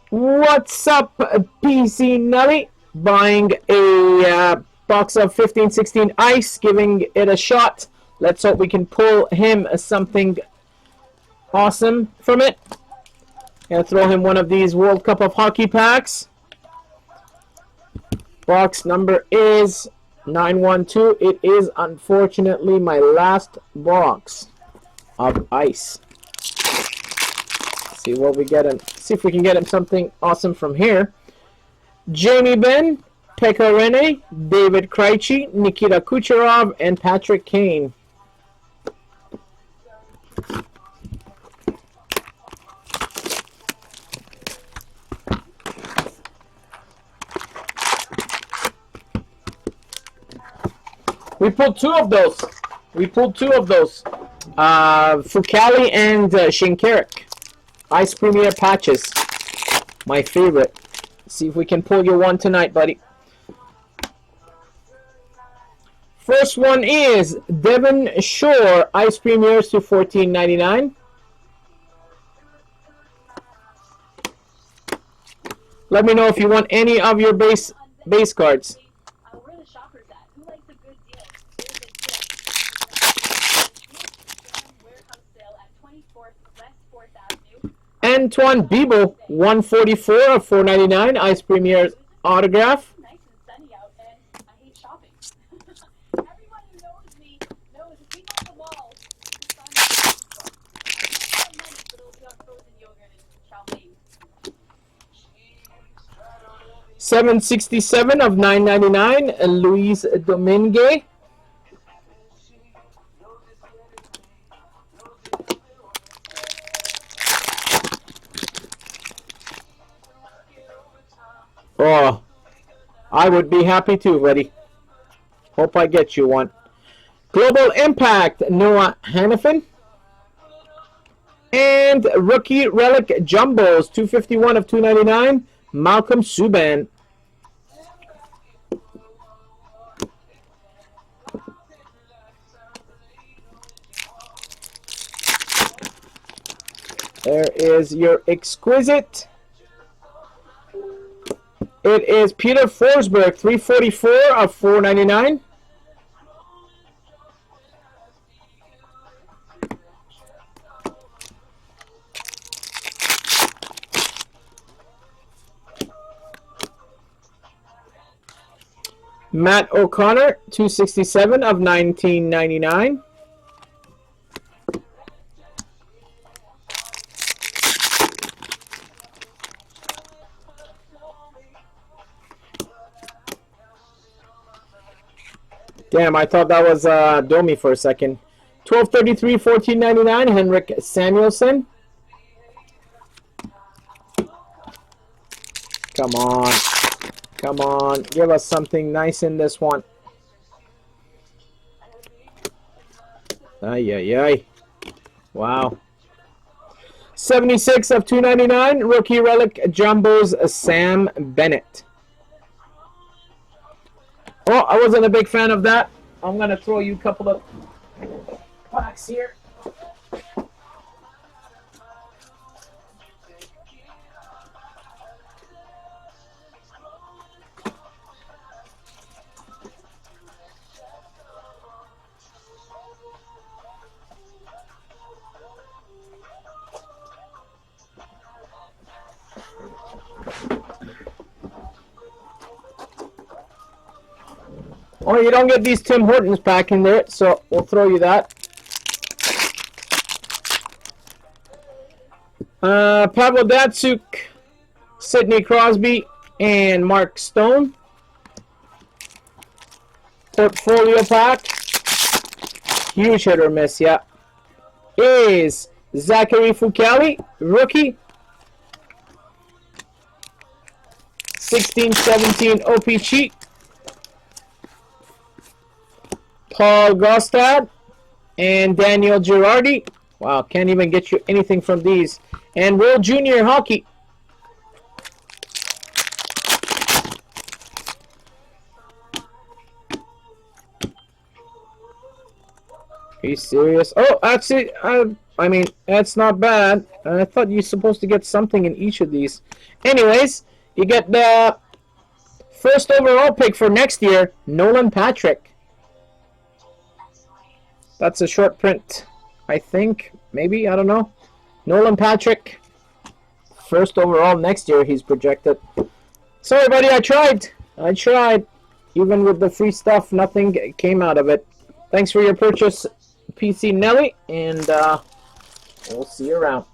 What's up, Pcnelly? Buying a box of 15-16 ice, giving it a shot. Let's hope we can pull him something awesome from it. Gonna throw him one of these World Cup of Hockey packs. Box number is 912. It is unfortunately my last box of ice. See what we get him. See if we can get him something awesome from here. Jamie Benn, Pekka Rinne, David Krejci, Nikita Kucherov, and Patrick Kane. We pulled two of those. Fucali and Shinkarik. Ice Premier patches. My favorite. See if we can pull your one tonight, buddy. First one is Devon Shore Ice Premiers to $14.99. Let me know if you want any of your base cards. Where the shoppers at? Who likes a good deal? Warehouse sale at 24th West 4th Avenue. Antoine Bibeau, 144 of $4.99. Ice Premier's autograph. Nice and sunny out, and I hate shopping. Everyone who knows me knows if we go to the mall, it's on my money, but it'll be on frozen yogurt and chow mein. 767 of $9.99. Luis Domingue. Oh, I would be happy too, buddy. Hope I get you one. Global Impact, Noah Hannafin. And Rookie Relic Jumbos, 251 of $2.99. Malcolm Subban. There is your exquisite. It is Peter Forsberg, 344 of $4.99. Matt O'Connor, 267 of $19.99. Damn, I thought that was Domi for a second. 1233, $14.99. Henrik Samuelsson. Come on. Come on. Give us something nice in this one. Ay, ay, ay. Wow. 76 of $2.99. Rookie Relic Jumbos Sam Bennett. Oh, I wasn't a big fan of that. I'm going to throw you a couple of packs here. Oh, you don't get these Tim Hortons pack in there, so we'll throw you that. Pavel Datsyuk, Sidney Crosby, and Mark Stone. Portfolio pack. Huge hit or miss, yeah. Is Zachary Fucali, rookie. 16-17 OPC. Paul Gostad and Daniel Girardi. Wow, can't even get you anything from these. And World Junior Hockey. you serious? Oh, actually, I mean, that's not bad. I thought you're supposed to get something in each of these. Anyways, you get the first overall pick for next year, Nolan Patrick. That's a short print, I think. Maybe, I don't know. Nolan Patrick, first overall next year, he's projected. Sorry, buddy, I tried. Even with the free stuff, nothing came out of it. Thanks for your purchase, Pcnelly, and we'll see you around.